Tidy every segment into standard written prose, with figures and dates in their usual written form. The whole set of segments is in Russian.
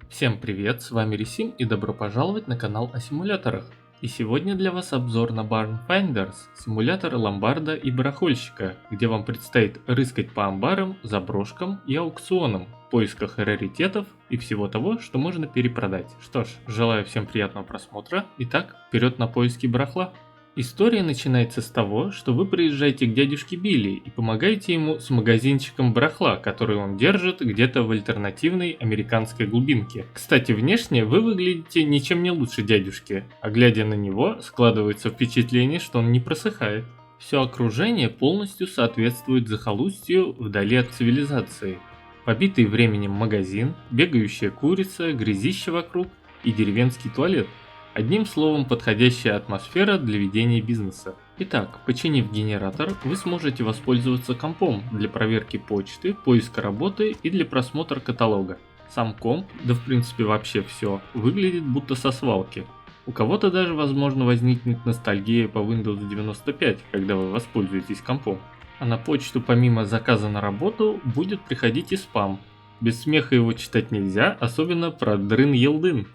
Всем привет, с вами Ресим и добро пожаловать на канал о симуляторах. И сегодня для вас обзор на Barn Finders, симулятор ломбарда и барахольщика, где вам предстоит рыскать по амбарам, заброшкам и аукционам, в поисках раритетов и всего того, что можно перепродать. Что ж, желаю всем приятного просмотра. Итак, вперед на поиски барахла. История начинается с того, что вы приезжаете к дядюшке Билли и помогаете ему с магазинчиком барахла, который он держит где-то в альтернативной американской глубинке. Кстати, внешне вы выглядите ничем не лучше дядюшки, а глядя на него, складывается впечатление, что он не просыхает. Все окружение полностью соответствует захолустью вдали от цивилизации. Побитый временем магазин, бегающая курица, грязище вокруг и деревенский туалет. Одним словом, подходящая атмосфера для ведения бизнеса. Итак, починив генератор, вы сможете воспользоваться компом для проверки почты, поиска работы и для просмотра каталога. Сам комп, да в принципе вообще все, выглядит будто со свалки. У кого-то даже возможно возникнет ностальгия по Windows 95, когда вы воспользуетесь компом. А на почту помимо заказа на работу будет приходить и спам. Без смеха его читать нельзя, особенно про дрын-елдын.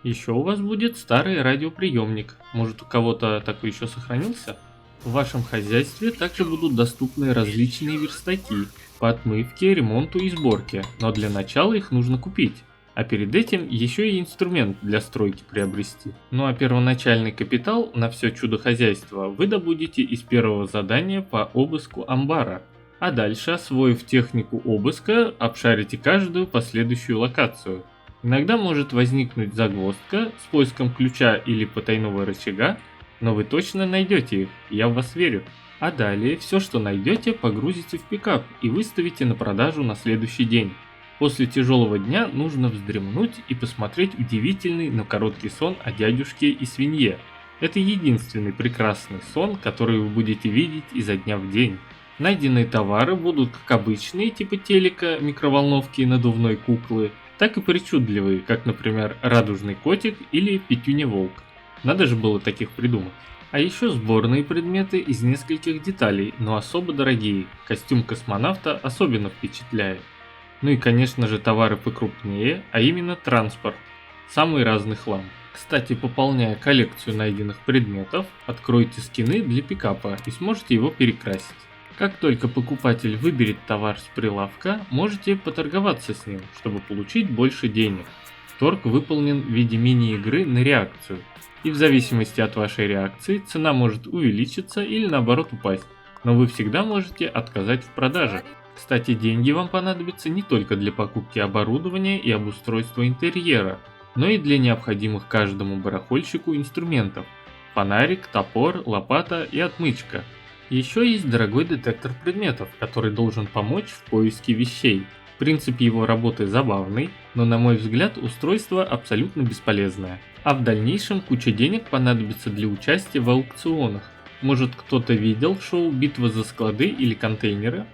Еще у вас будет старый радиоприемник, может у кого-то такой еще сохранился? В вашем хозяйстве также будут доступны различные верстаки по отмывке, ремонту и сборке, но для начала их нужно купить. А перед этим еще и инструмент для стройки приобрести. Ну а первоначальный капитал на все чудо хозяйства вы добудете из первого задания по обыску амбара. А дальше, освоив технику обыска, обшарите каждую последующую локацию. Иногда может возникнуть загвоздка с поиском ключа или потайного рычага, но вы точно найдете их, я в вас верю. А далее все, что найдете, погрузите в пикап и выставите на продажу на следующий день. После тяжелого дня нужно вздремнуть и посмотреть удивительный, но короткий сон о дядюшке и свинье. Это единственный прекрасный сон, который вы будете видеть изо дня в день. Найденные товары будут как обычные, типа телека, микроволновки и надувной куклы, так и причудливые, как, например, радужный котик или петюня-волк. Надо же было таких придумать. А еще сборные предметы из нескольких деталей, но особо дорогие. Костюм космонавта особенно впечатляет. Ну и конечно же товары покрупнее, а именно транспорт. Самый разный хлам. Кстати, пополняя коллекцию найденных предметов, откройте скины для пикапа и сможете его перекрасить. Как только покупатель выберет товар с прилавка, можете поторговаться с ним, чтобы получить больше денег. Торг выполнен в виде мини-игры на реакцию, и в зависимости от вашей реакции цена может увеличиться или наоборот упасть, но вы всегда можете отказать в продаже. Кстати, деньги вам понадобятся не только для покупки оборудования и обустройства интерьера, но и для необходимых каждому барахольщику инструментов: фонарик, топор, лопата и отмычка. Еще есть дорогой детектор предметов, который должен помочь в поиске вещей. Принцип его работы забавный, но на мой взгляд устройство абсолютно бесполезное. А в дальнейшем куча денег понадобится для участия в аукционах. Может, кто-то видел шоу «Битва за склады» или контейнеры?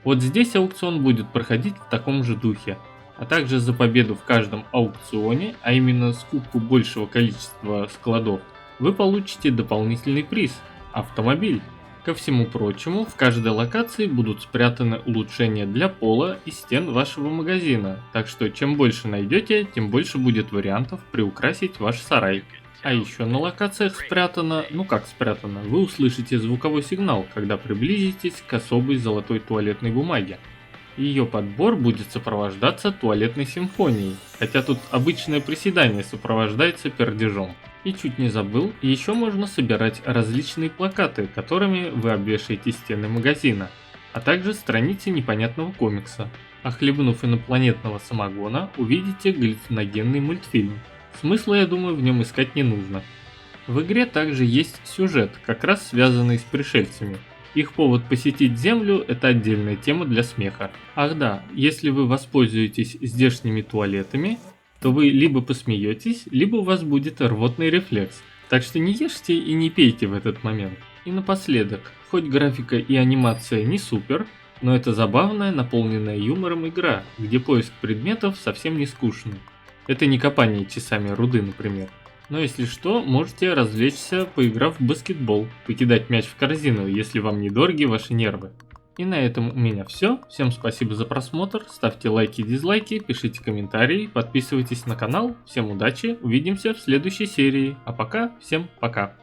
Вот здесь аукцион будет проходить в таком же духе. А также за победу в каждом аукционе, а именно скупку большего количества складов, вы получите дополнительный приз – автомобиль. Ко всему прочему, в каждой локации будут спрятаны улучшения для пола и стен вашего магазина, так что чем больше найдете, тем больше будет вариантов приукрасить ваш сарай. А еще на локациях спрятано, вы услышите звуковой сигнал, когда приблизитесь к особой золотой туалетной бумаге. Ее подбор будет сопровождаться туалетной симфонией, хотя тут обычное приседание сопровождается пердежом. И чуть не забыл, еще можно собирать различные плакаты, которыми вы обвешаете стены магазина, а также страницы непонятного комикса. А хлебнув инопланетного самогона, увидите галлюциногенный мультфильм. Смысла, я думаю, в нем искать не нужно. В игре также есть сюжет, как раз связанный с пришельцами. Их повод посетить Землю – это отдельная тема для смеха. Ах да, если вы воспользуетесь здешними туалетами, то вы либо посмеетесь, либо у вас будет рвотный рефлекс. Так что не ешьте и не пейте в этот момент. И напоследок, хоть графика и анимация не супер, но это забавная, наполненная юмором игра, где поиск предметов совсем не скучный. Это не копание часами руды, например. Но если что, можете развлечься, поиграв в баскетбол, покидать мяч в корзину, если вам недороги ваши нервы. И на этом у меня все. Всем спасибо за просмотр, ставьте лайки и дизлайки, пишите комментарии, подписывайтесь на канал. Всем удачи, увидимся в следующей серии. А пока, всем пока.